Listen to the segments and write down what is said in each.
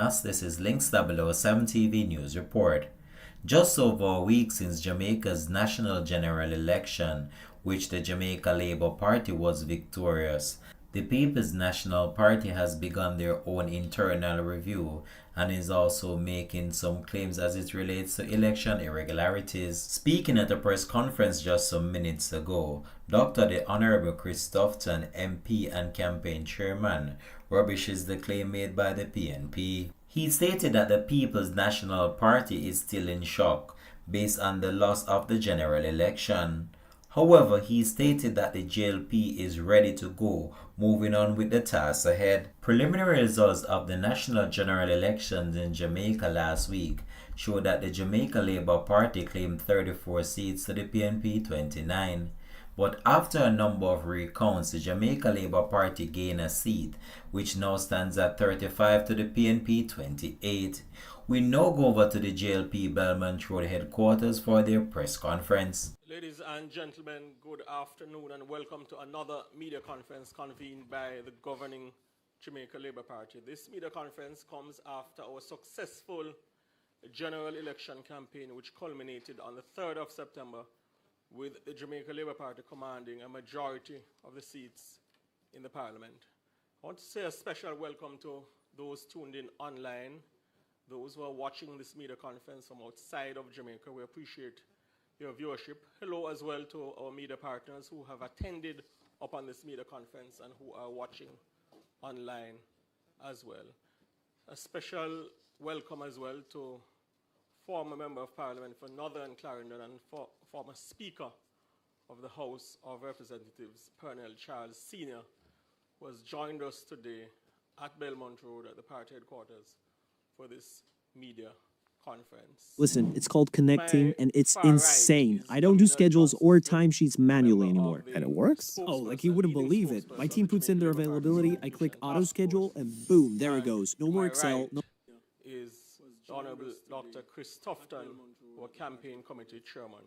This is Links 007 TV News Report. Just over a week since Jamaica's national general election, which the Jamaica Labour Party was victorious, the People's National Party has begun their own internal review and is also making some claims as it relates to election irregularities. Speaking at a press conference just some minutes ago, Dr. the Honorable Chris Tufton, MP and campaign chairman, rubbishes the claim made by the PNP. He stated that the People's National Party is still in shock based on the loss of the general election. However, he stated that the JLP is ready to go, moving on with the task ahead. Preliminary results of the national general elections in Jamaica last week showed that the Jamaica Labour Party claimed 34 seats to the PNP 29. But after a number of recounts, the Jamaica Labour Party gained a seat, which now stands at 35 to the PNP 28. We now go over to the JLP Belmont Road headquarters for their press conference. Ladies and gentlemen, good afternoon and welcome to another media conference convened by the governing Jamaica Labour Party. This media conference comes after our successful general election campaign, which culminated on the 3rd of September with the Jamaica Labour Party commanding a majority of the seats in the Parliament. I want to say a special welcome to those tuned in online, those who are watching this media conference from outside of Jamaica. We appreciate your viewership. Hello as well to our media partners who have attended upon this media conference and who are watching online as well. A special welcome as well to former Member of Parliament for Northern Clarendon and former Speaker of the House of Representatives, Pernell Charles Sr., who has joined us today at Belmont Road at the party headquarters for this media conference. Listen, it's called connecting, and it's insane. I don't do schedules or timesheets manually anymore. And it works? Oh, like you wouldn't believe it. My team puts in their availability, I click auto schedule, and boom, there it goes. No more Excel. No. Is the Honorable Dr. Chris Tufton, our campaign committee chairman.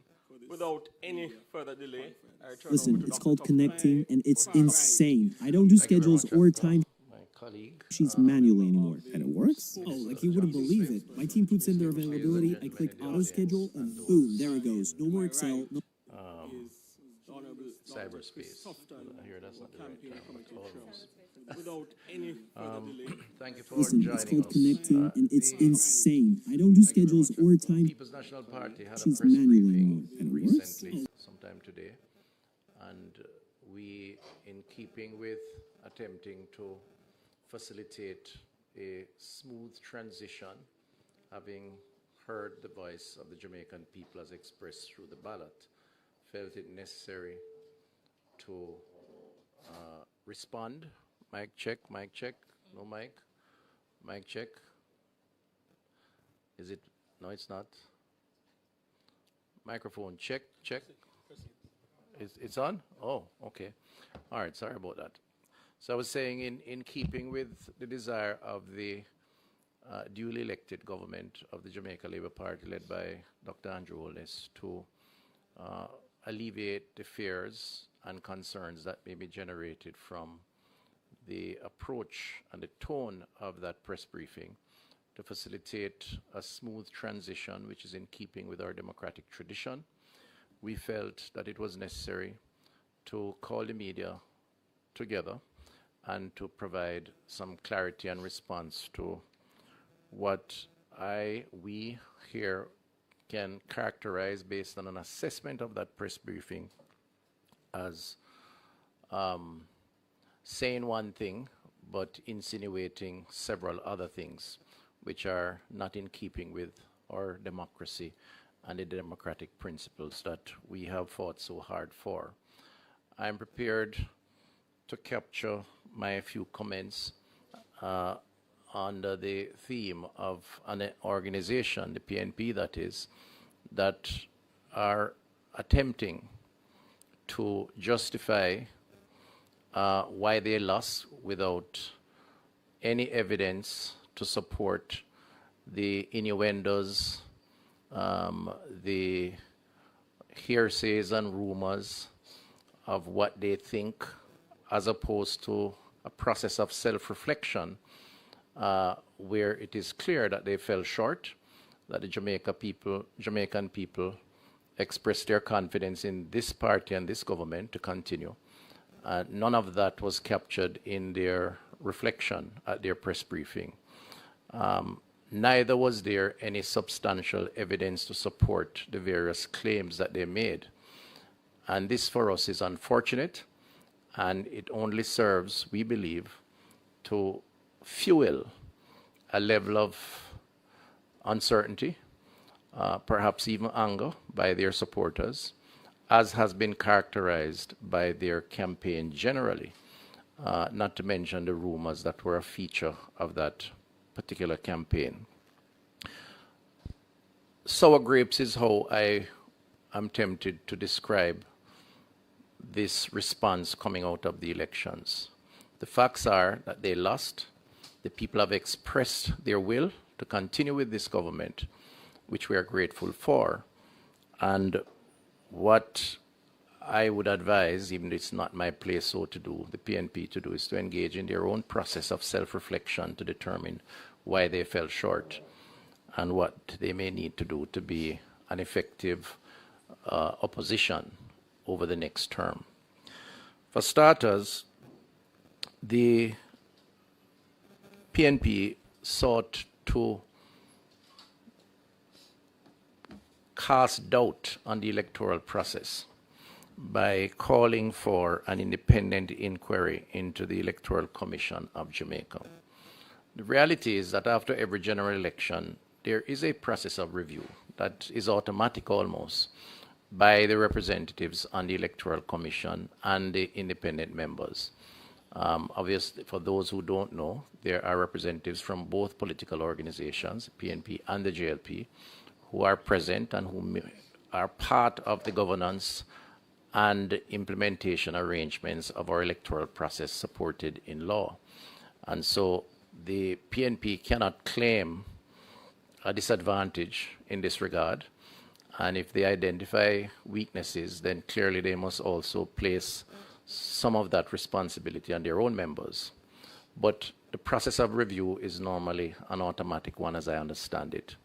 Without any further delay, I turn Listen, over to it's Dr. called Tufton. connecting, and it's insane. I don't do schedules or timesheets manually anymore. And it works? Oh, like you wouldn't believe it. My team puts in their availability, I click auto schedule, and boom, there it goes. No more Excel. No. Cyberspace. Here, that's not the right term. Without any further delay. Thank you for Listen, joining it's called us. connecting, and it's insane. I don't do schedules or timesheets People's National Party had a She's press manually briefing anymore. And it works? recently, sometime today, and we, in keeping with attempting to facilitate a smooth transition, having heard the voice of the Jamaican people as expressed through the ballot, felt it necessary to respond. Mic check, no mic, mic check. Is it? No, it's not. Microphone check. It's on? Oh, okay. All right, sorry about that. So I was saying in keeping with the desire of the duly elected government of the Jamaica Labour Party led by Dr. Andrew Holness to alleviate the fears and concerns that may be generated from the approach and the tone of that press briefing, to facilitate a smooth transition which is in keeping with our democratic tradition, we felt that it was necessary to call the media together and to provide some clarity and response to what we here can characterize based on an assessment of that press briefing as saying one thing but insinuating several other things which are not in keeping with our democracy and the democratic principles that we have fought so hard for. I'm prepared to capture my few comments under the theme of an organization, the PNP that is, that are attempting to justify why they lost without any evidence to support the innuendos, the hearsays and rumors of what they think, as opposed to a process of self-reflection where it is clear that they fell short, that the Jamaican people expressed their confidence in this party and this government to continue. None of that was captured in their reflection at their press briefing. Neither was there any substantial evidence to support the various claims that they made. And this for us is unfortunate, and it only serves, we believe, to fuel a level of uncertainty, perhaps even anger by their supporters, as has been characterized by their campaign generally, not to mention the rumors that were a feature of that particular campaign. Sour grapes is how I am tempted to describe this response coming out of the elections. The facts are that they lost. The people have expressed their will to continue with this government, which we are grateful for. And what I would advise, even though it's not my place so to do, the PNP to do, is to engage in their own process of self-reflection to determine why they fell short and what they may need to do to be an effective opposition over the next term. For starters, the PNP sought to cast doubt on the electoral process by calling for an independent inquiry into the Electoral Commission of Jamaica. The reality is that after every general election, there is a process of review that is automatic almost by the representatives on the Electoral Commission and the independent members. Obviously, for those who don't know, there are representatives from both political organizations, PNP and the JLP, who are present and who are part of the governance and implementation arrangements of our electoral process supported in law. And so the PNP cannot claim a disadvantage in this regard. And if they identify weaknesses, then clearly they must also place some of that responsibility on their own members. But the process of review is normally an automatic one, as I understand it.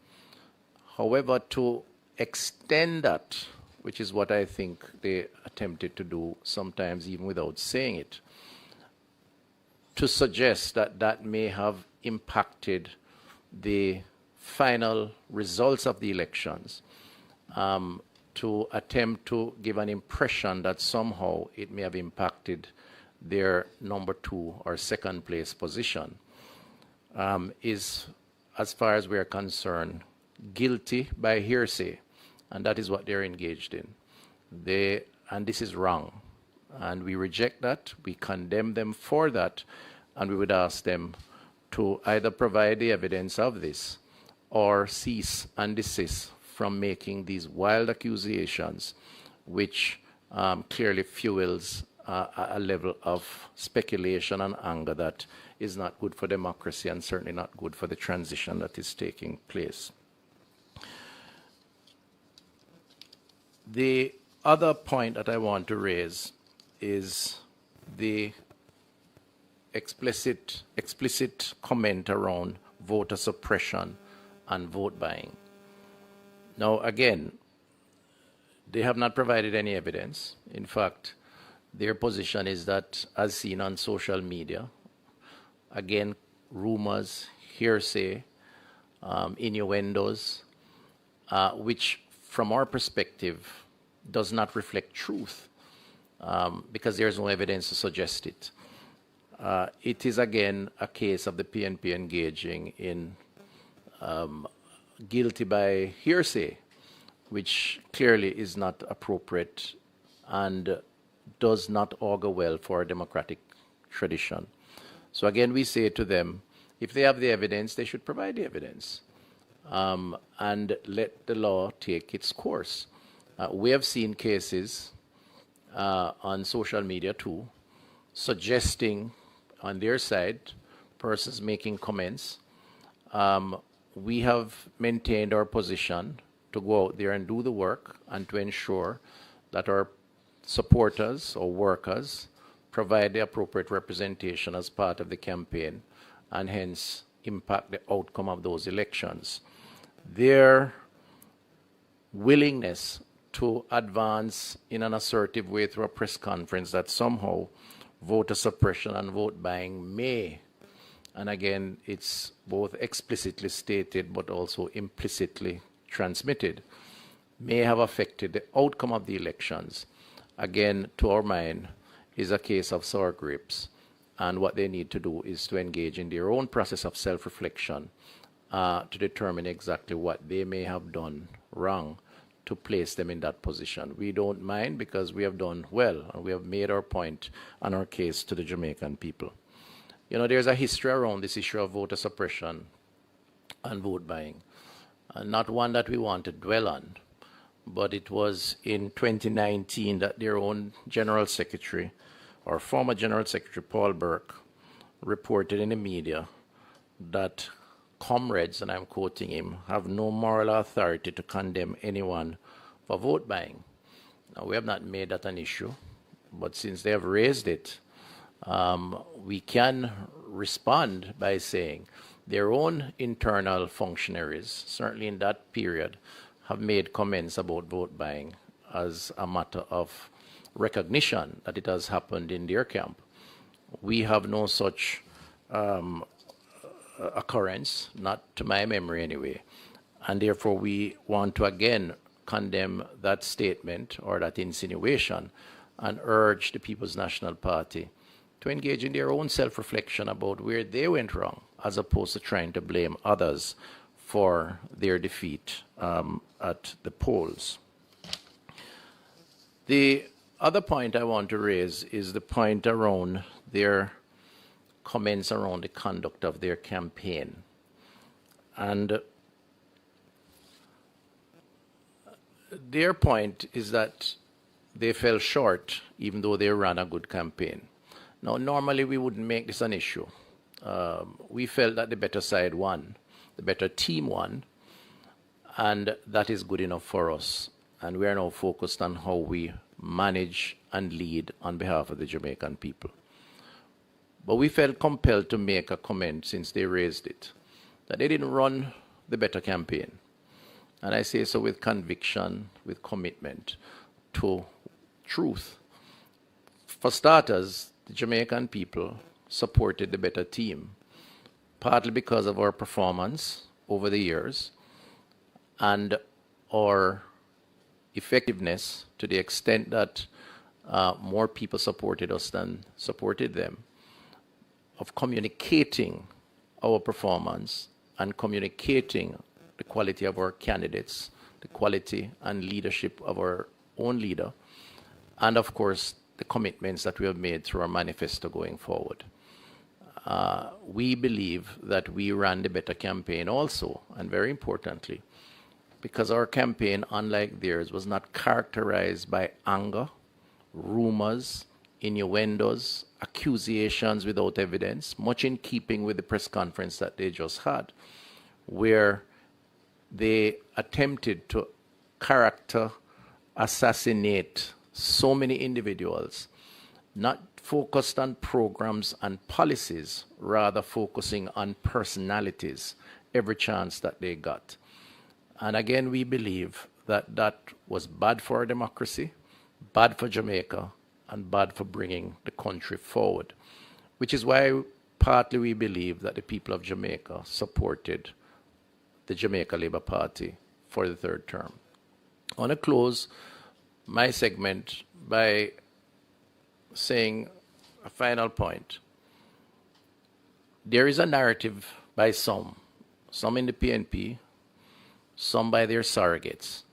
However, to extend that, which is what I think they attempted to do, sometimes even without saying it, to suggest that that may have impacted the final results of the elections, to attempt to give an impression that somehow it may have impacted their number 2 or second place position, is, as far as we are concerned, guilty by hearsay, and that is what they're engaged in. And this is wrong, and we reject that, we condemn them for that, and we would ask them to either provide the evidence of this or cease and desist from making these wild accusations, which clearly fuels a level of speculation and anger that is not good for democracy and certainly not good for the transition that is taking place. The other point that I want to raise is the explicit comment around voter suppression and vote buying. Now, again, they have not provided any evidence. In fact, their position is that, as seen on social media, again, rumors, hearsay, innuendos, which from our perspective does not reflect truth, because there's no evidence to suggest it. It is again a case of the PNP engaging in guilty by hearsay, which clearly is not appropriate and does not augur well for a democratic tradition. So again, we say to them, if they have the evidence, they should provide the evidence, and let the law take its course. We have seen cases on social media too, suggesting on their side, persons making comments. We have maintained our position to go out there and do the work and to ensure that our supporters or workers provide the appropriate representation as part of the campaign, and hence impact the outcome of those elections. Their willingness to advance in an assertive way through a press conference that somehow voter suppression and vote buying may, and again, it's both explicitly stated but also implicitly transmitted, may have affected the outcome of the elections, again, to our mind, is a case of sour grapes. And what they need to do is to engage in their own process of self-reflection to determine exactly what they may have done wrong to place them in that position. We don't mind because we have done well and we have made our point and our case to the Jamaican people. You know, there's a history around this issue of voter suppression and vote buying, and not one that we want to dwell on, but it was in 2019 that their own General Secretary, or former General Secretary Paul Burke, reported in the media that comrades, and I'm quoting him, have no moral authority to condemn anyone for vote buying. Now, we have not made that an issue, but since they have raised it, we can respond by saying their own internal functionaries, certainly in that period, have made comments about vote buying as a matter of recognition that it has happened in their camp. We have no such occurrence, not to my memory anyway, and therefore we want to again condemn that statement or that insinuation and urge the People's National Party to engage in their own self-reflection about where they went wrong, as opposed to trying to blame others for their defeat at the polls. The other point I want to raise is the point around their comments around the conduct of their campaign. And their point is that they fell short even though they ran a good campaign. Now, normally we wouldn't make this an issue. We felt that the better side won, the better team won, and that is good enough for us. And we are now focused on how we manage and lead on behalf of the Jamaican people. But we felt compelled to make a comment since they raised it, that they didn't run the better campaign. And I say so with conviction, with commitment to truth. For starters, the Jamaican people supported the better team, partly because of our performance over the years and our effectiveness to the extent that more people supported us than supported them, of communicating our performance and communicating the quality of our candidates, the quality and leadership of our own leader, and of course, the commitments that we have made through our manifesto going forward. We believe that we ran the better campaign also, and very importantly, because our campaign, unlike theirs, was not characterized by anger, rumors, innuendos, accusations without evidence, much in keeping with the press conference that they just had, where they attempted to character assassinate so many individuals, not focused on programs and policies, rather focusing on personalities every chance that they got. And again, we believe that that was bad for our democracy, bad for Jamaica, and bad for bringing the country forward, which is why partly we believe that the people of Jamaica supported the Jamaica Labour Party for the third term. I want to close my segment by saying a final point. There is a narrative by some in the PNP, some by their surrogates,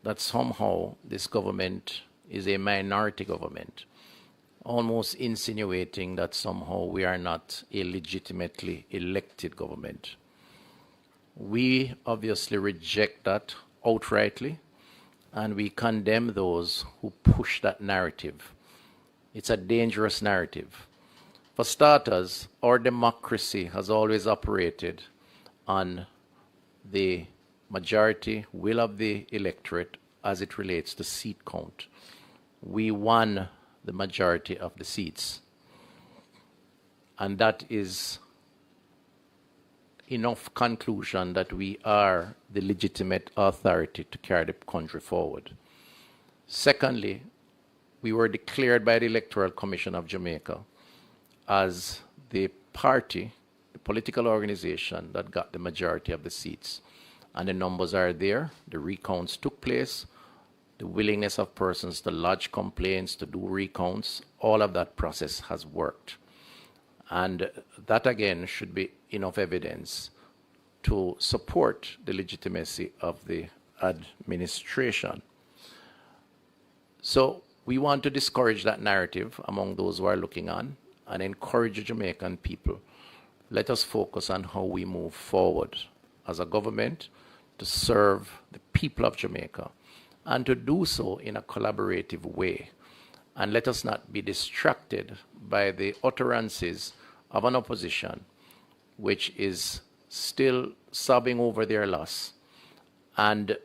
that somehow this government is a minority government, almost insinuating that somehow we are not a legitimately elected government. We obviously reject that outrightly, and we condemn those who push that narrative. It's a dangerous narrative. For starters, our democracy has always operated on the majority will of the electorate as it relates to seat count. We won the majority of the seats, and that is enough conclusion that we are the legitimate authority to carry the country forward. Secondly, we were declared by the Electoral Commission of Jamaica as the party, the political organization that got the majority of the seats. And the numbers are there. The recounts took place. The willingness of persons to lodge complaints, to do recounts, all of that process has worked. And that, again, should be enough evidence to support the legitimacy of the administration. So we want to discourage that narrative among those who are looking on and encourage the Jamaican people. Let us focus on how we move forward as a government to serve the people of Jamaica and to do so in a collaborative way. And let us not be distracted by the utterances of an opposition which is still sobbing over their loss and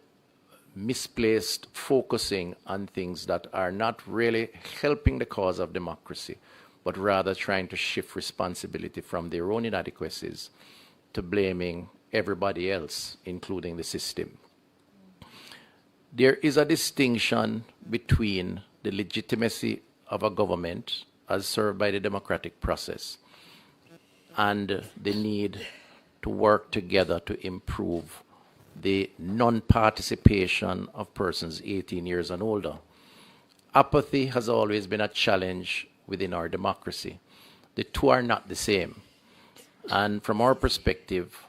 misplaced focusing on things that are not really helping the cause of democracy, but rather trying to shift responsibility from their own inadequacies to blaming everybody else, including the system. There is a distinction between the legitimacy of a government as served by the democratic process and the need to work together to improve the non-participation of persons 18 years and older. Apathy has always been a challenge within our democracy. The two are not the same. And from our perspective,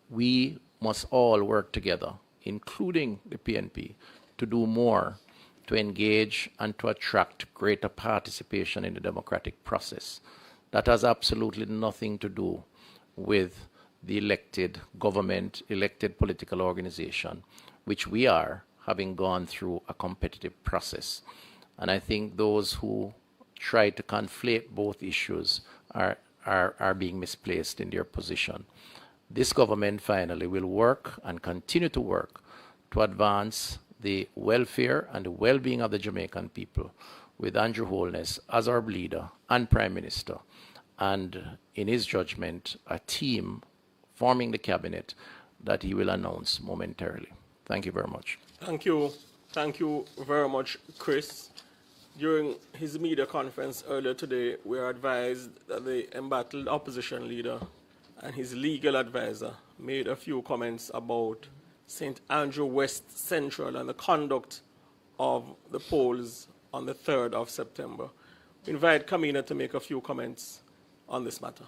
we must all work together, including the PNP, to do more to engage and to attract greater participation in the democratic process. That has absolutely nothing to do with the elected government, elected political organization, which we are, having gone through a competitive process. And I think those who try to conflate both issues are being misplaced in their position. This government finally will work and continue to work to advance the welfare and the well-being of the Jamaican people, with Andrew Holness as our leader and Prime Minister, and in his judgment, a team forming the cabinet that he will announce momentarily. Thank you very much. Thank you. Thank you very much, Chris. During his media conference earlier today, we are advised that the embattled opposition leader and his legal advisor made a few comments about St. Andrew West Central and the conduct of the polls on the 3rd of September. We invite Kamina to make a few comments on this matter.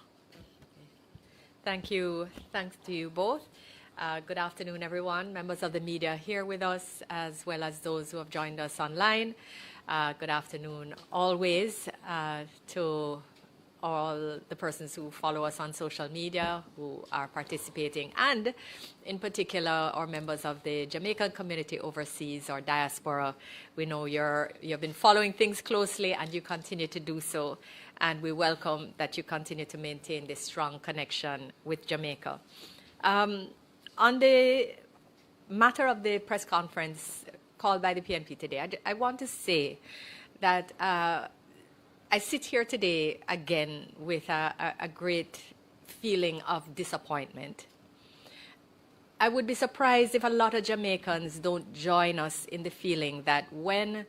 Thank you. Thanks to you both. Good afternoon, everyone. Members of the media here with us, as well as those who have joined us online. Good afternoon always to all the persons who follow us on social media, who are participating, and in particular our members of the Jamaican community overseas or diaspora. We know you've been following things closely and you continue to do so, and we welcome that you continue to maintain this strong connection with Jamaica. On the matter of the press conference called by the PNP today, I want to say that I sit here today again with a great feeling of disappointment. I would be surprised if a lot of Jamaicans don't join us in the feeling that when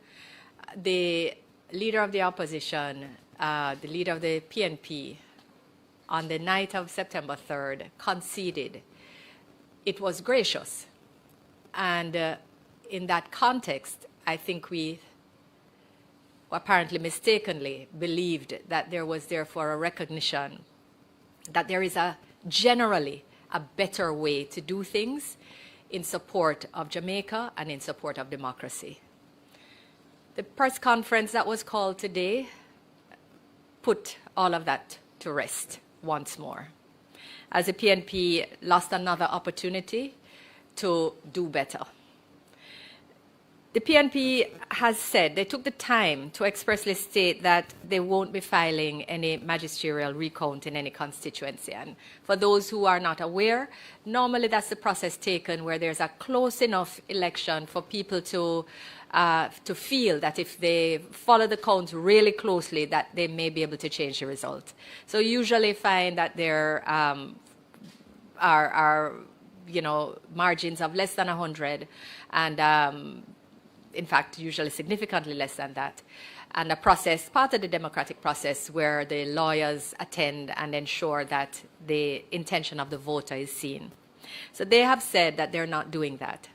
the leader of the opposition, the leader of the PNP, on the night of September 3rd, conceded, it was gracious. And in that context, I think we apparently mistakenly believed that there was therefore a recognition that there is generally a better way to do things in support of Jamaica and in support of democracy. The press conference that was called today put all of that to rest once more, as the PNP lost another opportunity to do better. The PNP has said they took the time to expressly state that they won't be filing any magisterial recount in any constituency. And for those who are not aware, normally that's the process taken where there's a close enough election for people to feel that if they follow the count really closely, that they may be able to change the result. So usually find that they're are margins of less than 100, and in fact, usually significantly less than that. And a process, part of the democratic process, where the lawyers attend and ensure that the intention of the voter is seen. So they have said that they're not doing that,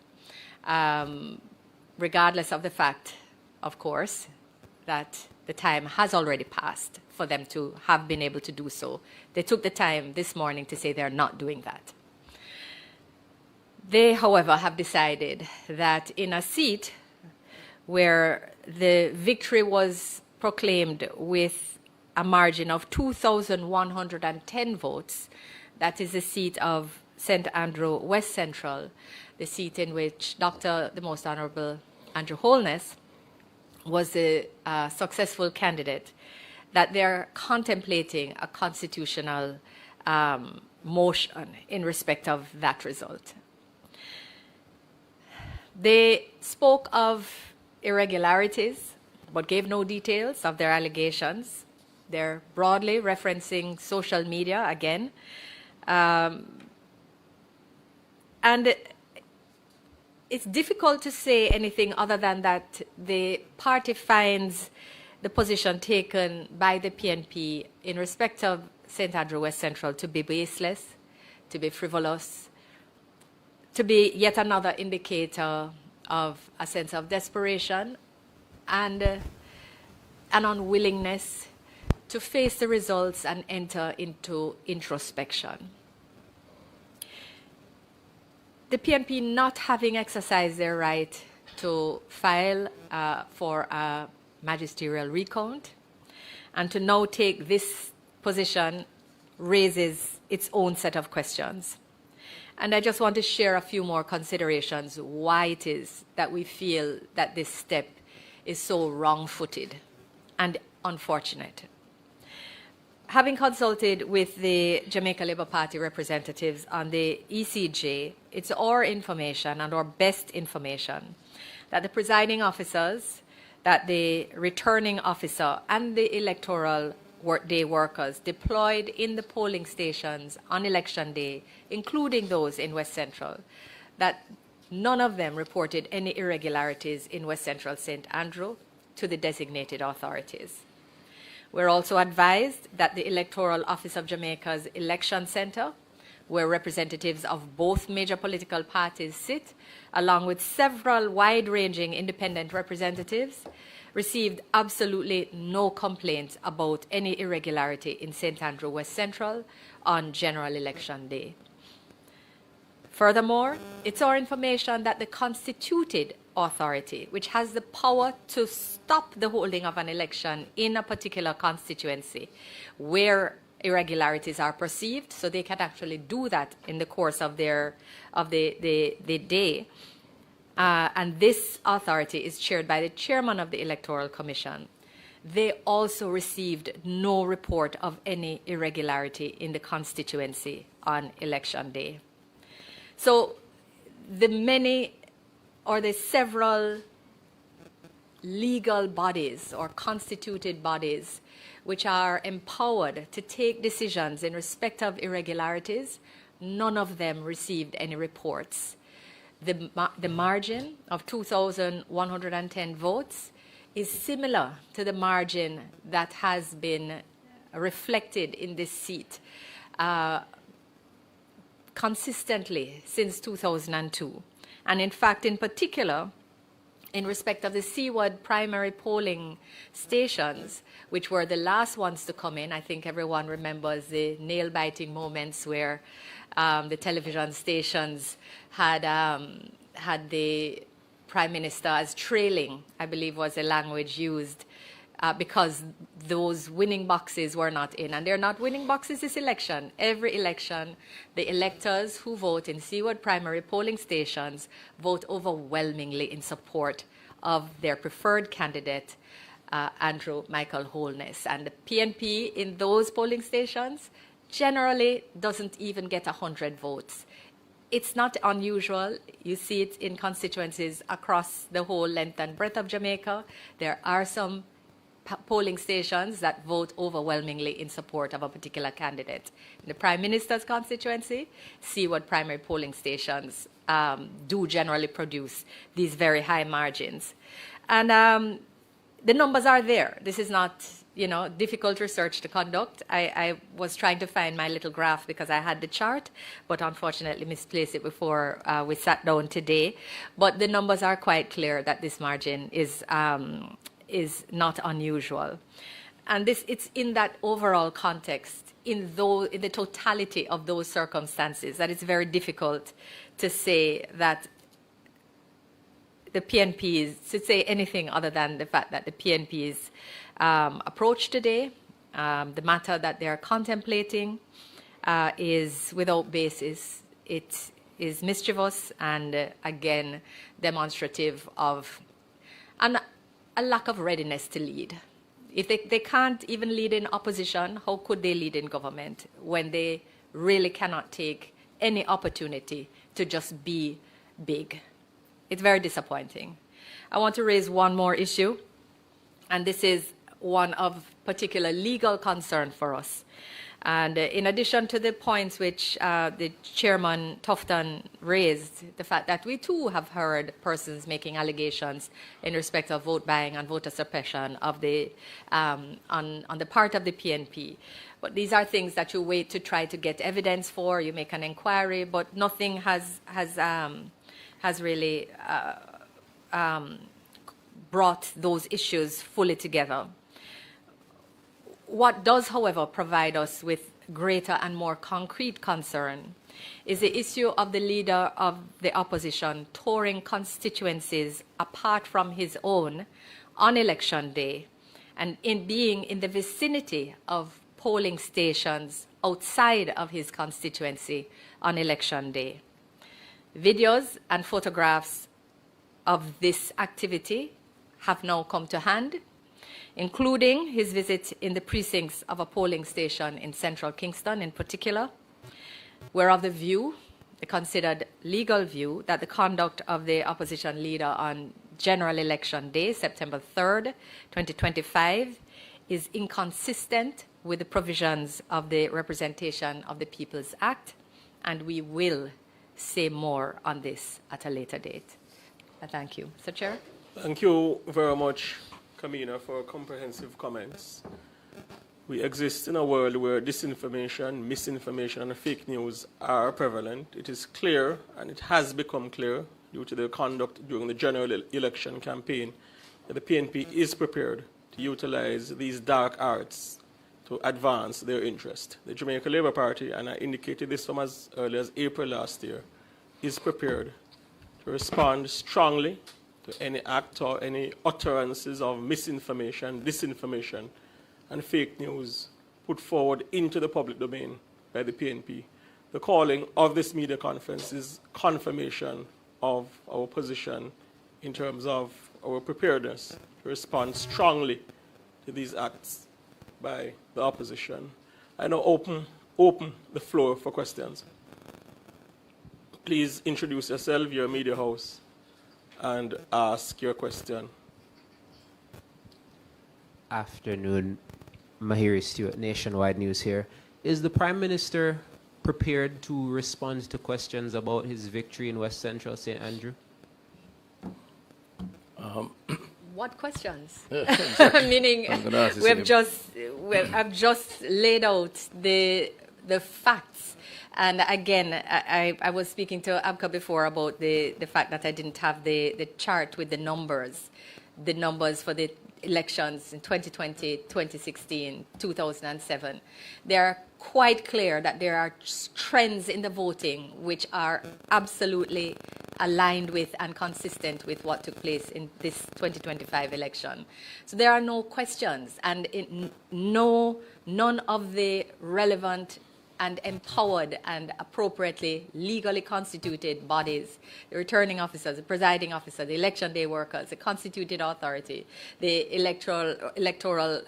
regardless of the fact, of course, that the time has already passed for them to have been able to do so. They took the time this morning to say they're not doing that. They, however, have decided that in a seat where the victory was proclaimed with a margin of 2,110 votes, that is the seat of St. Andrew West Central, the seat in which the Most Honorable Andrew Holness was the successful candidate, that they're contemplating a constitutional motion in respect of that result. They spoke of irregularities, but gave no details of their allegations. They're broadly referencing social media again. And it's difficult to say anything other than that the party finds the position taken by the PNP in respect of St. Andrew West Central to be baseless, to be frivolous, to be yet another indicator of a sense of desperation and an unwillingness to face the results and enter into introspection. The PNP not having exercised their right to file for a magisterial recount and to now take this position raises its own set of questions. And I just want to share a few more considerations why it is that we feel that this step is so wrong-footed and unfortunate. Having consulted with the Jamaica Labour Party representatives on the ECJ, it's our information and our best information that the presiding officers, that the returning officer and the electoral day workers deployed in the polling stations on election day, including those in West Central, that none of them reported any irregularities in West Central St. Andrew to the designated authorities. We're also advised that the Electoral Office of Jamaica's Election Center, where representatives of both major political parties sit, along with several wide-ranging independent representatives, received absolutely no complaints about any irregularity in St. Andrew West Central on general election day. Furthermore, it's our information that the constituted authority, which has the power to stop the holding of an election in a particular constituency where irregularities are perceived, so they can actually do that in the course of the day. And this authority is chaired by the chairman of the Electoral Commission. They also received no report of any irregularity in the constituency on election day. So the several legal bodies or constituted bodies which are empowered to take decisions in respect of irregularities, none of them received any reports. The margin of 2,110 votes is similar to the margin that has been reflected in this seat consistently since 2002. And in fact, in particular, in respect of the Seaward primary polling stations, which were the last ones to come in, I think everyone remembers the nail-biting moments where the television stations had the Prime Minister as trailing, I believe was the language used, because those winning boxes were not in. And they're not winning boxes this election. Every election, the electors who vote in Seaward primary polling stations vote overwhelmingly in support of their preferred candidate, Andrew Michael Holness. And the PNP in those polling stations generally doesn't even get 100 votes. It's not unusual. You see it in constituencies across the whole length and breadth of Jamaica. There are some polling stations that vote overwhelmingly in support of a particular candidate. In the Prime Minister's constituency, see what primary polling stations do generally produce these very high margins. And the numbers are there. This is not, difficult research to conduct. I was trying to find my little graph because I had the chart, but unfortunately misplaced it before we sat down today. But the numbers are quite clear that this margin is not unusual. And it's in that overall context, in the totality of those circumstances, that it's very difficult to say that the PNP's, to say anything other than the fact that the PNP's approach today, the matter that they are contemplating, is without basis. It is mischievous and, again, demonstrative of a lack of readiness to lead. If they can't even lead in opposition, how could they lead in government when they really cannot take any opportunity to just be big? It's very disappointing. I want to raise one more issue, and this is one of particular legal concern for us. And in addition to the points which the Chairman Tufton raised, the fact that we too have heard persons making allegations in respect of vote buying and voter suppression of on the part of the PNP. But these are things that you wait to try to get evidence for. You make an inquiry, but nothing has really brought those issues fully together. What does, however, provide us with greater and more concrete concern is the issue of the leader of the opposition touring constituencies apart from his own on election day and in being in the vicinity of polling stations outside of his constituency on election day. Videos and photographs of this activity have now come to hand, including his visit in the precincts of a polling station in central Kingston in particular. We're of the view, the considered legal view, that the conduct of the opposition leader on general election day, September 3rd, 2025, is inconsistent with the provisions of the Representation of the People's Act, and we will say more on this at a later date. Thank you. Mr. Chair. Thank you very much, Kamina, for comprehensive comments. We exist in a world where disinformation, misinformation, and fake news are prevalent. It is clear, and it has become clear due to the conduct during the general election campaign, that the PNP is prepared to utilize these dark arts to advance their interest. The Jamaica Labour Party, and I indicated this from as early as April last year, is prepared to respond strongly to any act or any utterances of misinformation, disinformation, and fake news put forward into the public domain by the PNP. The calling of this media conference is confirmation of our position in terms of our preparedness to respond strongly to these acts by the opposition. I now open the floor for questions. Please introduce yourself, your media house, and ask your question. Afternoon, Mahiri Stewart, Nationwide News here. Is the Prime Minister prepared to respond to questions about his victory in West Central St. Andrew? What questions? Meaning, I've just laid out the facts. And again, I was speaking to Abka before about the fact that I didn't have the chart with the numbers for the elections in 2020, 2016, 2007. They are quite clear that there are trends in the voting which are absolutely aligned with and consistent with what took place in this 2025 election. So there are no questions, and none of the relevant and empowered and appropriately legally constituted bodies, the returning officers, the presiding officer, the election day workers, the constituted authority, the electoral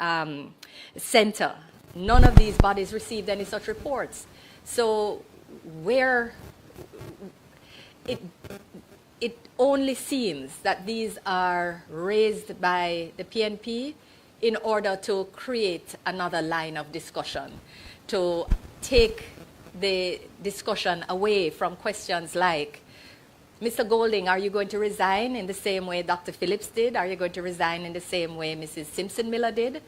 center, none of these bodies received any such reports. So where it only seems that these are raised by the PNP in order to create another line of discussion, to take the discussion away from questions like, Mr. Golding, are you going to resign in the same way Dr. Phillips did? Are you going to resign in the same way Mrs. Simpson Miller did?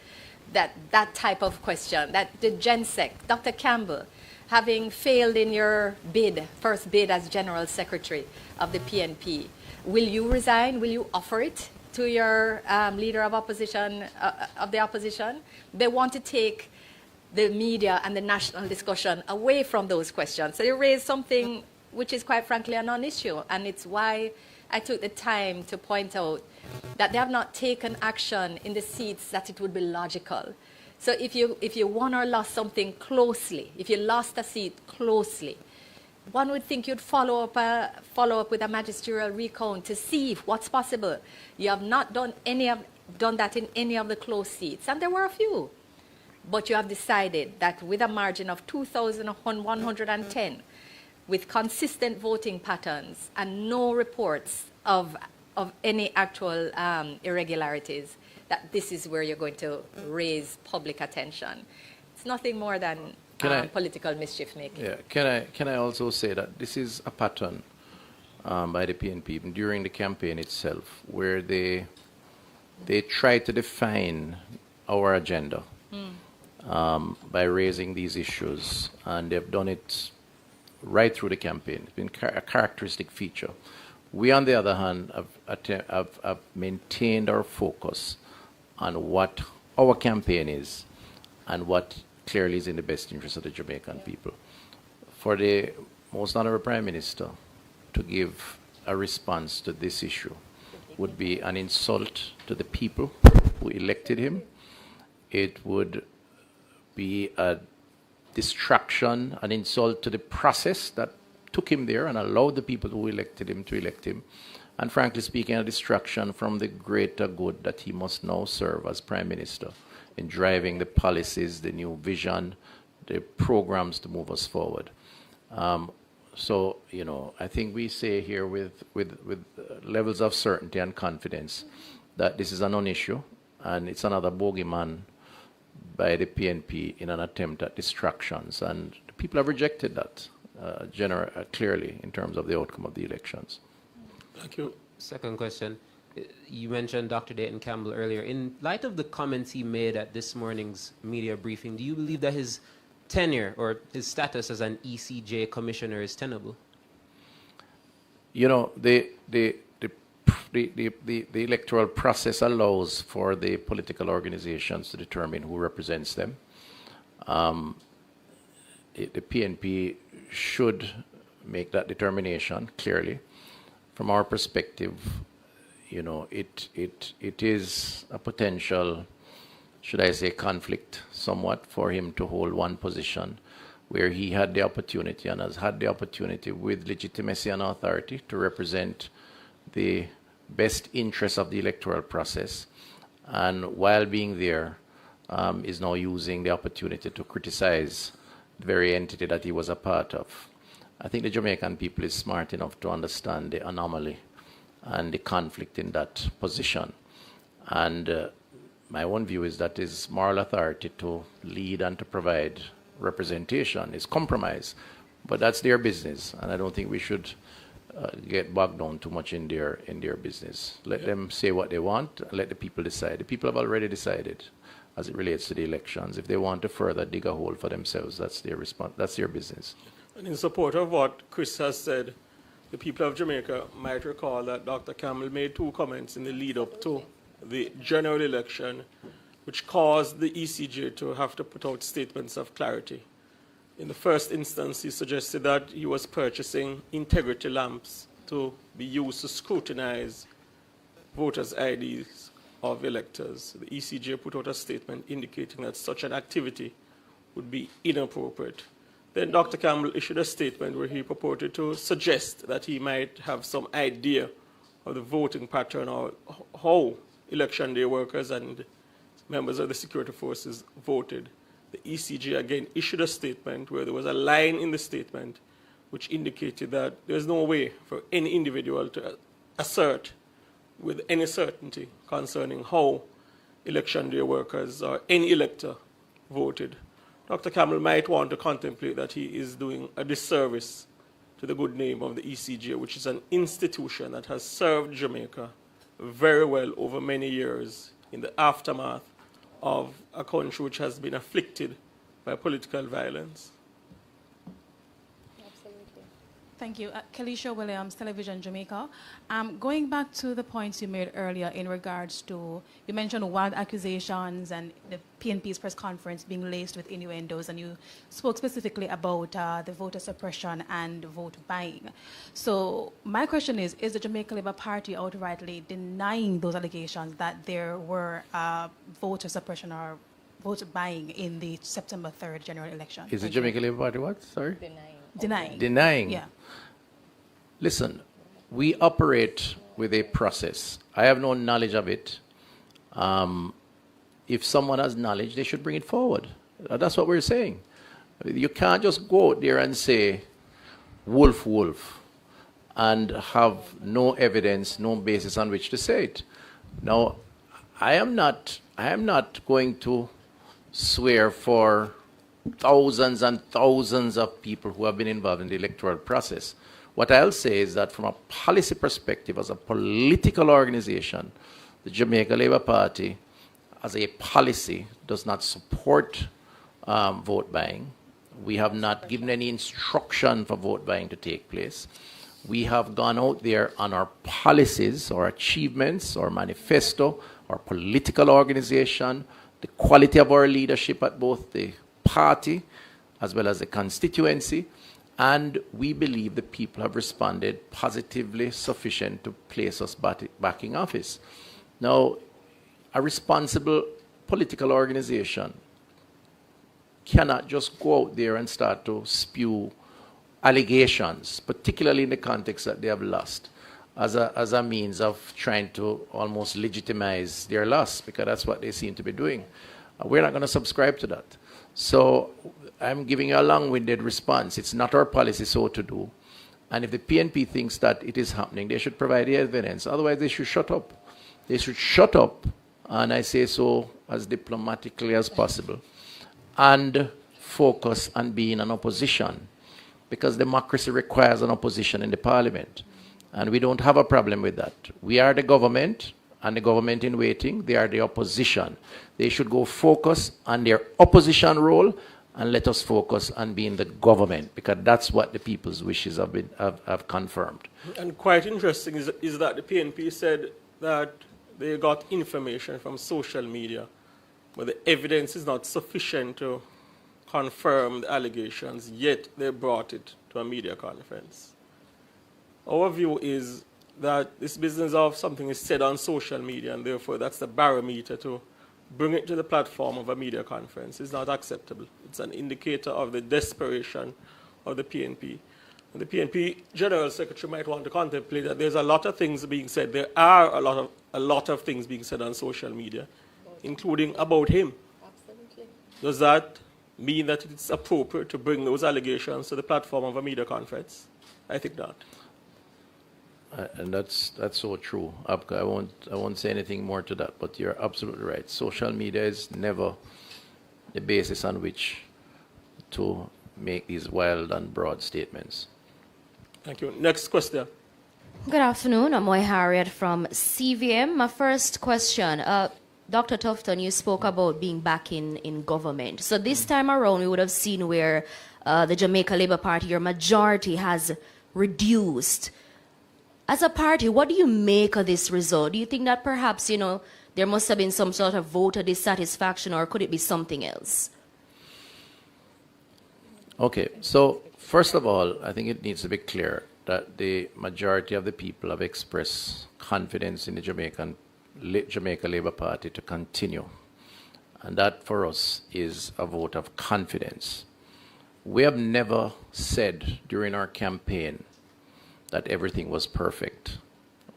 That type of question, that the GenSec, Dr. Campbell, having failed in your bid, first bid as General Secretary of the PNP, will you resign? Will you offer it to your leader of opposition, of the opposition? They want to take the media and the national discussion away from those questions. So you raise something which is quite frankly a non-issue, and it's why I took the time to point out that they have not taken action in the seats that it would be logical. So if you won or lost something closely, if you lost a seat closely, one would think you'd follow up with a magisterial recount to see what's possible. You have not done that in any of the close seats, and there were a few. But you have decided that with a margin of 2,110, with consistent voting patterns and no reports of any actual irregularities, that this is where you're going to raise public attention. It's nothing more than political mischief making. Yeah. Can I also say that this is a pattern by the PNP even during the campaign itself, where they try to define our agenda by raising these issues, and they've done it right through the campaign. It's been a characteristic feature. We, on the other hand, have maintained our focus on what our campaign is and what clearly is in the best interest of the Jamaican people. For the Most Honorable Prime Minister to give a response to this issue would be an insult to the people who elected him. It would be a distraction, an insult to the process that took him there and allowed the people who elected him to elect him. And frankly speaking, a distraction from the greater good that he must now serve as Prime Minister in driving the policies, the new vision, the programs to move us forward. So, you know, I think we say here with levels of certainty and confidence that this is a non-issue, and it's another bogeyman by the PNP in an attempt at distractions. And the people have rejected that clearly in terms of the outcome of the elections. Thank you. Second question. You mentioned Dr. Dayton Campbell earlier. In light of the comments he made at this morning's media briefing, do you believe that his tenure or his status as an ECJ commissioner is tenable? You know, the electoral process allows for the political organizations to determine who represents them. The PNP should make that determination clearly. From our perspective, you know, it is a potential, should I say, conflict somewhat for him to hold one position where he had the opportunity and has had the opportunity with legitimacy and authority to represent the best interests of the electoral process, and while being there is now using the opportunity to criticize the very entity that he was a part of. I think the Jamaican people is smart enough to understand the anomaly and the conflict in that position. And my own view is that his moral authority to lead and to provide representation is compromised. But that's their business, and I don't think we should get bogged down too much in their business. Let them say what they want, and let the people decide. The people have already decided as it relates to the elections. If they want to further dig a hole for themselves, that's their response. That's their business. And in support of what Chris has said, the people of Jamaica might recall that Dr. Campbell made two comments in the lead up to the general election, which caused the ECJ to have to put out statements of clarity. In the first instance, he suggested that he was purchasing integrity lamps to be used to scrutinize voters' IDs of electors. The ECJ put out a statement indicating that such an activity would be inappropriate. Then Dr. Campbell issued a statement where he purported to suggest that he might have some idea of the voting pattern or how election day workers and members of the security forces voted. The ECJ again issued a statement where there was a line in the statement which indicated that there's no way for any individual to assert with any certainty concerning how election day workers or any elector voted, Dr. Campbell might want to contemplate that he is doing a disservice to the good name of the ECJ, which is an institution that has served Jamaica very well over many years in the aftermath of a country which has been afflicted by political violence. Thank you. Kelisha Williams, Television Jamaica. Going back to the points you made earlier in regards to, you mentioned wild accusations and the PNP's press conference being laced with innuendos, and you spoke specifically about the voter suppression and vote buying. So my question is the Jamaica Labour Party outrightly denying those allegations that there were voter suppression or vote buying in the September 3rd general election? Is the Jamaica Labour Party what? Sorry? Denying. Denying. Yeah. Listen, we operate with a process. I have no knowledge of it. If someone has knowledge, they should bring it forward. That's what we're saying. You can't just go out there and say, wolf, wolf, and have no evidence, no basis on which to say it. Now, I am not going to swear for thousands and thousands of people who have been involved in the electoral process. What I'll say is that from a policy perspective, as a political organization, the Jamaica Labour Party, as a policy, does not support vote buying. We have not given any instruction for vote buying to take place. We have gone out there on our policies, our achievements, our manifesto, our political organization, the quality of our leadership at both the party as well as the constituency, and we believe the people have responded positively sufficient to place us back in office. Now, a responsible political organization cannot just go out there and start to spew allegations, particularly in the context that they have lost, as a means of trying to almost legitimize their loss, because that's what they seem to be doing. We're not going to subscribe to that. So I'm giving you a long-winded response. It's not our policy so to do. And if the PNP thinks that it is happening, they should provide the evidence. Otherwise, they should shut up. They should shut up, and I say so as diplomatically as possible, and focus on being an opposition, because democracy requires an opposition in the parliament. And we don't have a problem with that. We are the government, and the government in waiting, they are the opposition. They should go focus on their opposition role and let us focus on being the government, because that's what the people's wishes have confirmed. And quite interesting is that the PNP said that they got information from social media, but the evidence is not sufficient to confirm the allegations, yet they brought it to a media conference. Our view is that this business of something is said on social media, and therefore that's the barometer to bring it to the platform of a media conference, is not acceptable. It's an indicator of the desperation of the PNP. And the PNP General Secretary might want to contemplate that there's a lot of things being said. There are a lot of things being said on social media, including about him. Absolutely. Does that mean that it's appropriate to bring those allegations to the platform of a media conference? I think not. And that's so true. I won't say anything more to that, but you're absolutely right. Social media is never the basis on which to make these wild and broad statements. Thank you. Next question. Good afternoon. I'm Moy Harriet from CVM. My first question, Dr. Tufton, you spoke about being back in government. So this time around, we would have seen where the Jamaica Labour Party, your majority, has reduced. As a party, what do you make of this result? Do you think that perhaps, there must have been some sort of voter dissatisfaction, or could it be something else? Okay, so first of all, I think it needs to be clear that the majority of the people have expressed confidence in the Jamaica Labour Party to continue. And that for us is a vote of confidence. We have never said during our campaign that everything was perfect.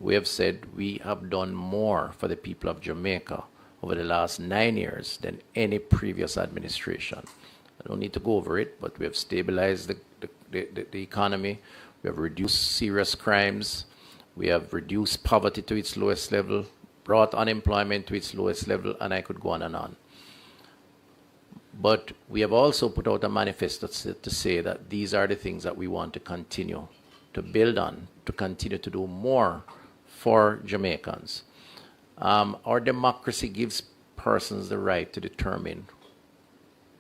We have said we have done more for the people of Jamaica over the last 9 years than any previous administration. I don't need to go over it, but we have stabilized the economy. We have reduced serious crimes. We have reduced poverty to its lowest level. brought unemployment to its lowest level, and I could go on and on. But we have also put out a manifesto to say that these are the things that we want to continue to build on, to continue to do more for Jamaicans. Our democracy gives persons the right to determine,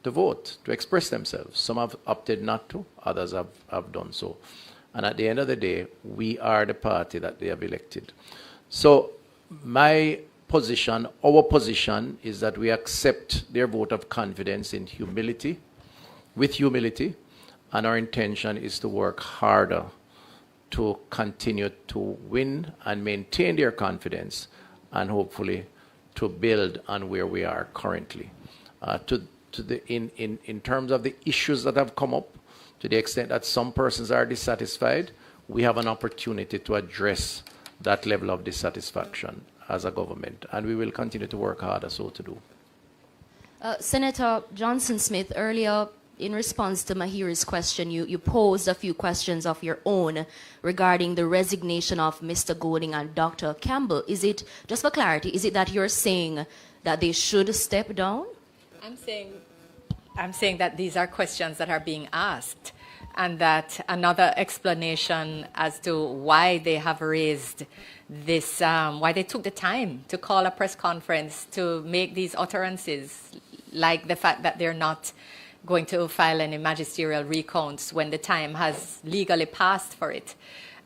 to vote, to express themselves. Some have opted not to, others have done so. And at the end of the day, we are the party that they have elected. So my position, our position, is that we accept their vote of confidence in humility, with humility, and our intention is to work harder to continue to win and maintain their confidence, and hopefully to build on where we are currently. In terms of the issues that have come up, to the extent that some persons are dissatisfied, we have an opportunity to address that level of dissatisfaction as a government, and we will continue to work harder so to do. Senator Johnson-Smith, earlier in response to Mahiri's question, you posed a few questions of your own regarding the resignation of Mr. Golding and Dr. Campbell. Is it, just for clarity, is it that you're saying that they should step down? I'm saying that these are questions that are being asked, and that another explanation as to why they have raised this, why they took the time to call a press conference to make these utterances, like the fact that they're not going to file any magisterial recounts when the time has legally passed for it,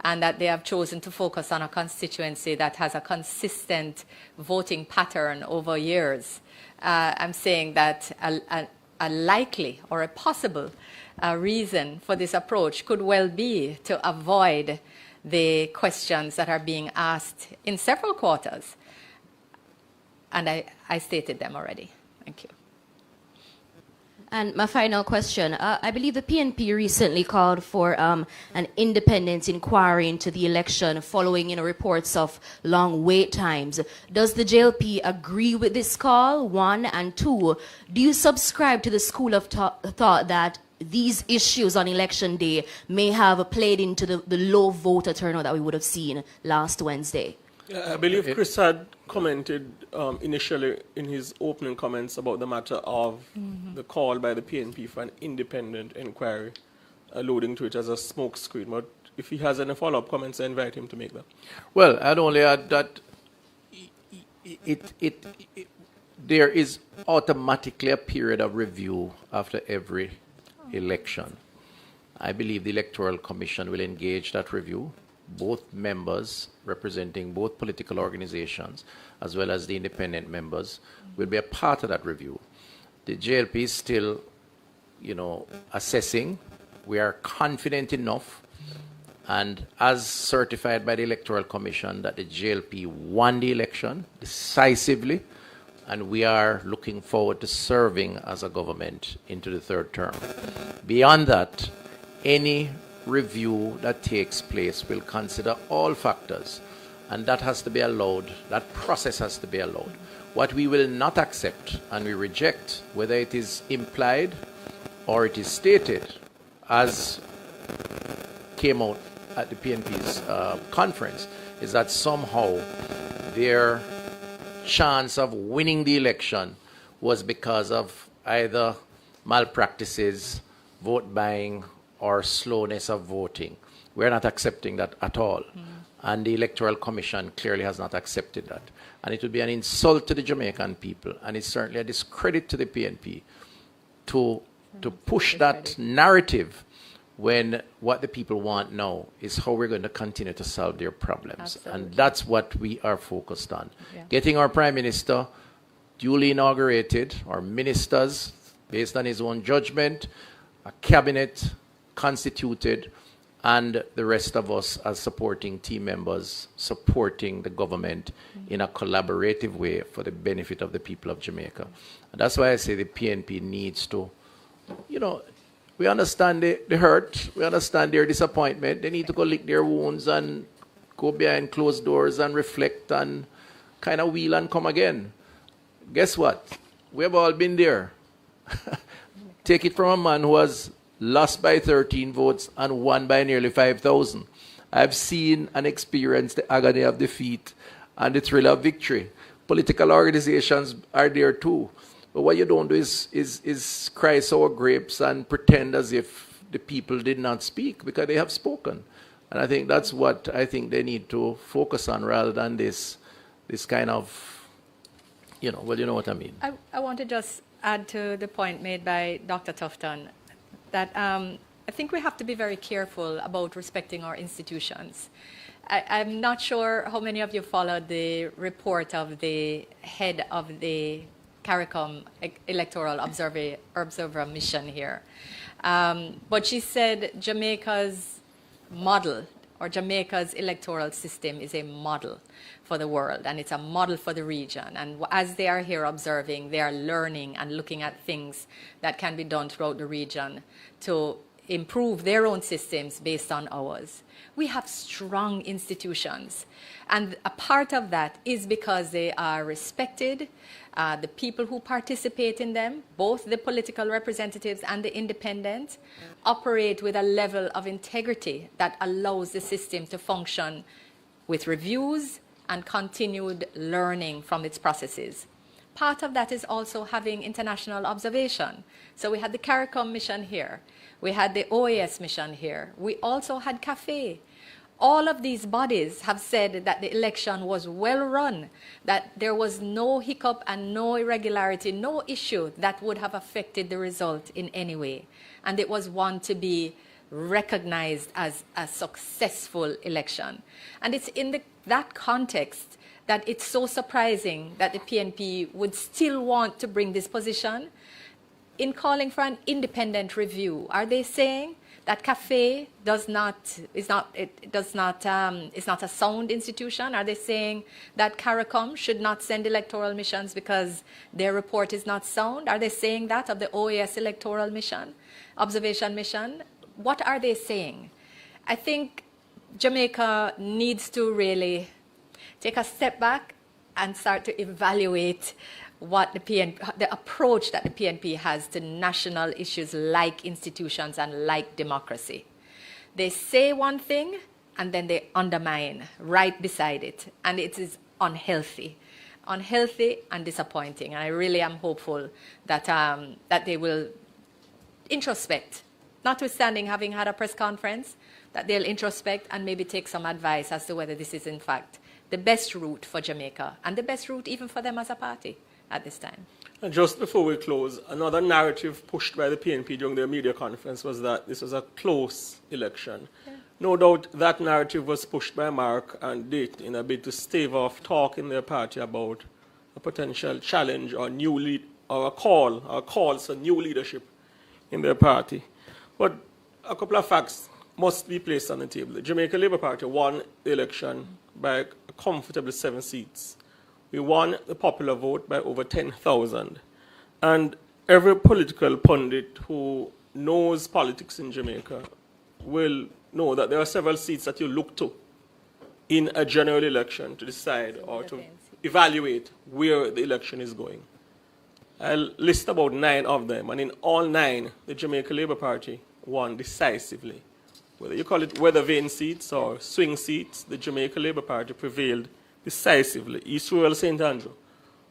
and that they have chosen to focus on a constituency that has a consistent voting pattern over years. I'm saying that a likely or a possible reason for this approach could well be to avoid the questions that are being asked in several quarters. And I stated them already. Thank you. And my final question, I believe the PNP recently called for an independent inquiry into the election following reports of long wait times. Does the JLP agree with this call, one? And two, do you subscribe to the school of thought that these issues on election day may have played into the low voter turnout that we would have seen last Wednesday? I believe Chris had commented initially in his opening comments about the matter of the call by the PNP for an independent inquiry, alluding to it as a smokescreen. But if he has any follow-up comments, I invite him to make them. Well, I'd only add that there is automatically a period of review after every election. I believe the Electoral Commission will engage that review. Both members representing both political organizations, as well as the independent members, will be a part of that review. The JLP is still, assessing. We are confident enough, and as certified by the Electoral Commission, that the JLP won the election decisively, and we are looking forward to serving as a government into the third term. Beyond that, any review that takes place will consider all factors, and that has to be allowed, that process has to be allowed. What we will not accept and we reject, whether it is implied or it is stated, as came out at the PNP's conference, is that somehow their chance of winning the election was because of either malpractices, vote buying, or slowness of voting. We're not accepting that at all. And the Electoral Commission clearly has not accepted that. And it would be an insult to the Jamaican people, and it's certainly a discredit to the PNP to push that narrative when what the people want now is how we're going to continue to solve their problems. Absolutely. And that's what we are focused on. Yeah. Getting our Prime Minister duly inaugurated, our ministers, based on his own judgment, a cabinet constituted, and the rest of us as supporting team members, supporting the government in a collaborative way for the benefit of the people of Jamaica. And that's why I say the PNP needs to, we understand the hurt, we understand their disappointment. They need to go lick their wounds and go behind closed doors and reflect and kind of wheel and come again. Guess what? We have all been there. Take it from a man who has lost by 13 votes and won by nearly 5,000. I've seen and experienced the agony of defeat, and the thrill of victory. Political organizations are there too. But what you don't do is cry sour grapes and pretend as if the people did not speak, because they have spoken. And I think that's what I think they need to focus on, rather than this kind of, you know what I mean. I want to just add to the point made by Dr. Tufton that I think we have to be very careful about respecting our institutions. I'm not sure how many of you followed the report of the head of the CARICOM electoral observer mission here. But she said Jamaica's model, or Jamaica's electoral system, is a model for the world, and it's a model for the region. And as they are here observing, they are learning and looking at things that can be done throughout the region to improve their own systems based on ours. We have strong institutions, and a part of that is because they are respected. The people who participate in them, both the political representatives and the independent, operate with a level of integrity that allows the system to function with reviews and continued learning from its processes. Part of that is also having international observation. So we had the CARICOM mission here. We had the OAS mission here. We also had CAFE. All of these bodies have said that the election was well run, that there was no hiccup and no irregularity, no issue that would have affected the result in any way. And it was one to be recognized as a successful election. And it's in that context that it's so surprising that the PNP would still want to bring this position in calling for an independent review. Are they saying that CAFE is not a sound institution? Are they saying that CARICOM should not send electoral missions because their report is not sound? Are they saying that of the OAS electoral mission, observation mission? What are they saying? I think Jamaica needs to really take a step back and start to evaluate what the approach that the PNP has to national issues like institutions and like democracy. They say one thing and then they undermine right beside it, and it is unhealthy and disappointing. And I really am hopeful that that they will introspect, notwithstanding having had a press conference, that they'll introspect and maybe take some advice as to whether this is in fact the best route for Jamaica and the best route even for them as a party at this time. And just before we close, another narrative pushed by the PNP during their media conference was that this was a close election. Yeah. No doubt that narrative was pushed by Mark and Dayton in a bid to stave off talk in their party about a potential challenge or calls for new leadership in their party. But a couple of facts must be placed on the table. The Jamaica Labour Party won the election by a comfortable 7 seats. We won the popular vote by over 10,000. And every political pundit who knows politics in Jamaica will know that there are several seats that you look to in a general election to decide or to evaluate where the election is going. I'll list about 9 of them, and in all 9, the Jamaica Labour Party won decisively. Whether you call it weather vane seats or swing seats, the Jamaica Labour Party prevailed decisively. East Rural St. Andrew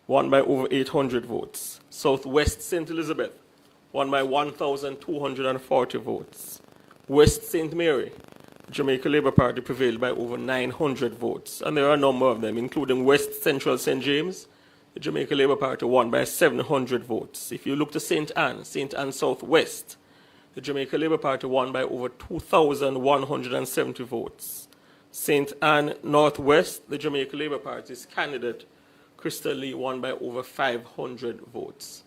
won by over 800 votes. Southwest St. Elizabeth won by 1,240 votes. West St. Mary, Jamaica Labour Party prevailed by over 900 votes. And there are a number of them, including West Central St. James. The Jamaica Labour Party won by 700 votes. If you look to St. Anne Southwest, the Jamaica Labour Party won by over 2,170 votes. St. Anne Northwest, the Jamaica Labour Party's candidate, Crystal Lee, won by over 500 votes.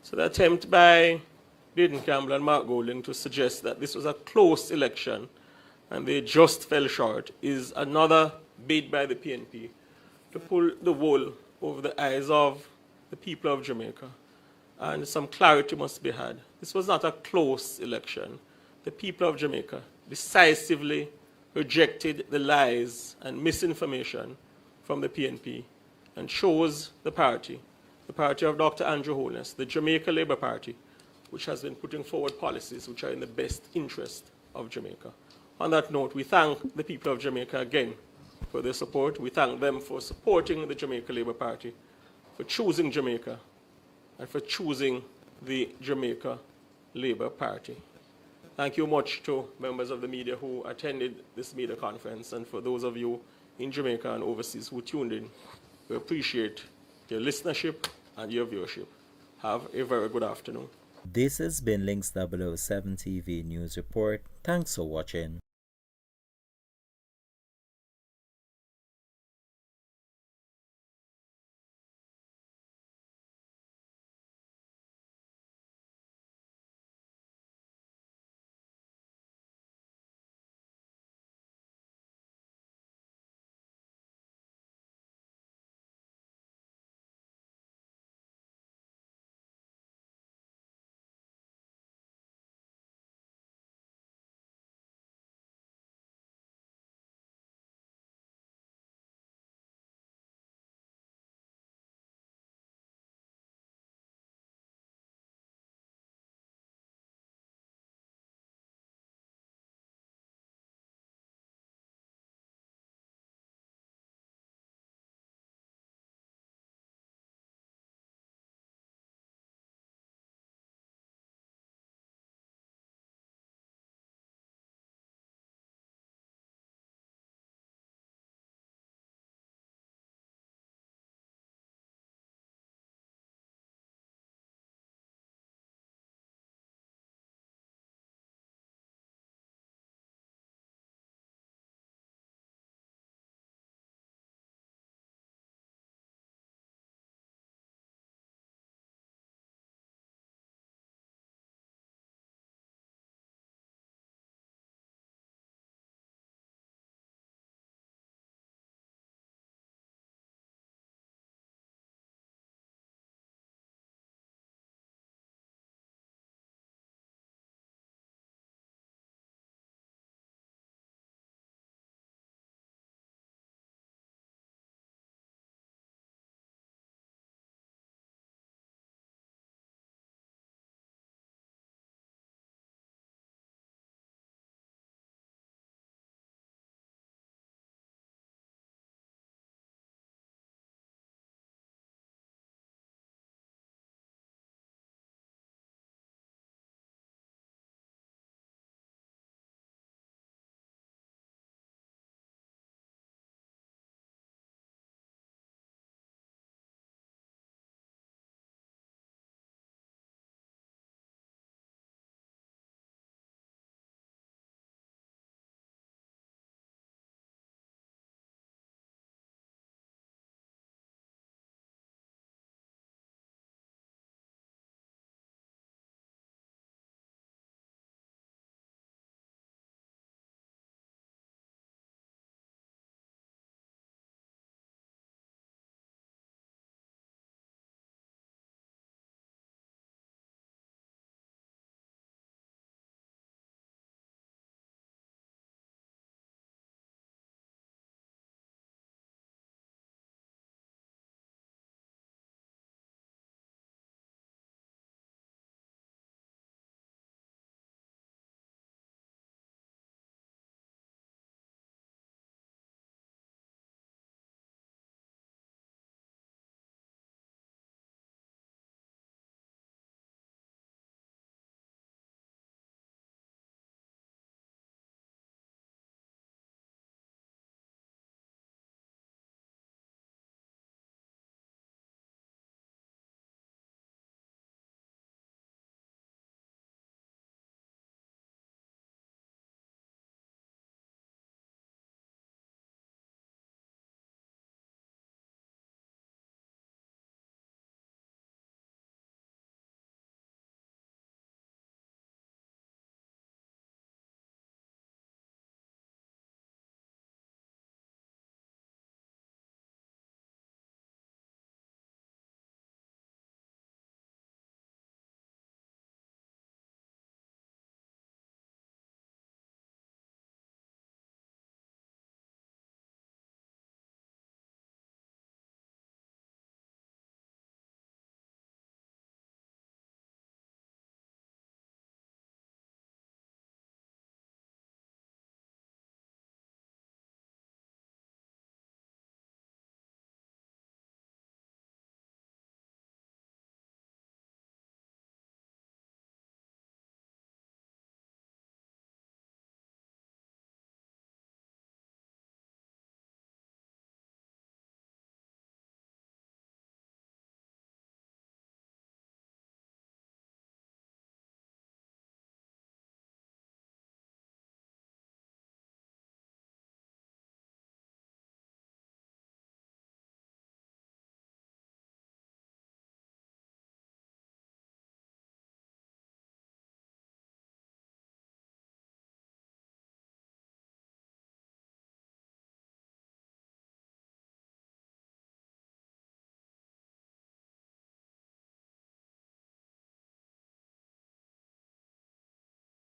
So the attempt by Dayton Campbell and Mark Golding to suggest that this was a close election and they just fell short is another bid by the PNP to pull the wool over the eyes of the people of Jamaica. And some clarity must be had. This was not a close election. The people of Jamaica decisively rejected the lies and misinformation from the PNP and chose the party of Dr. Andrew Holness, the Jamaica Labour Party, which has been putting forward policies which are in the best interest of Jamaica. On that note, we thank the people of Jamaica again for their support. We thank them for supporting the Jamaica Labour Party, for choosing Jamaica, and for choosing the Jamaica Labour Party. Thank you much to members of the media who attended this media conference, and for those of you in Jamaica and overseas who tuned in. We appreciate your listenership and your viewership. Have a very good afternoon. This has been Links 007 TV News Report. Thanks for watching.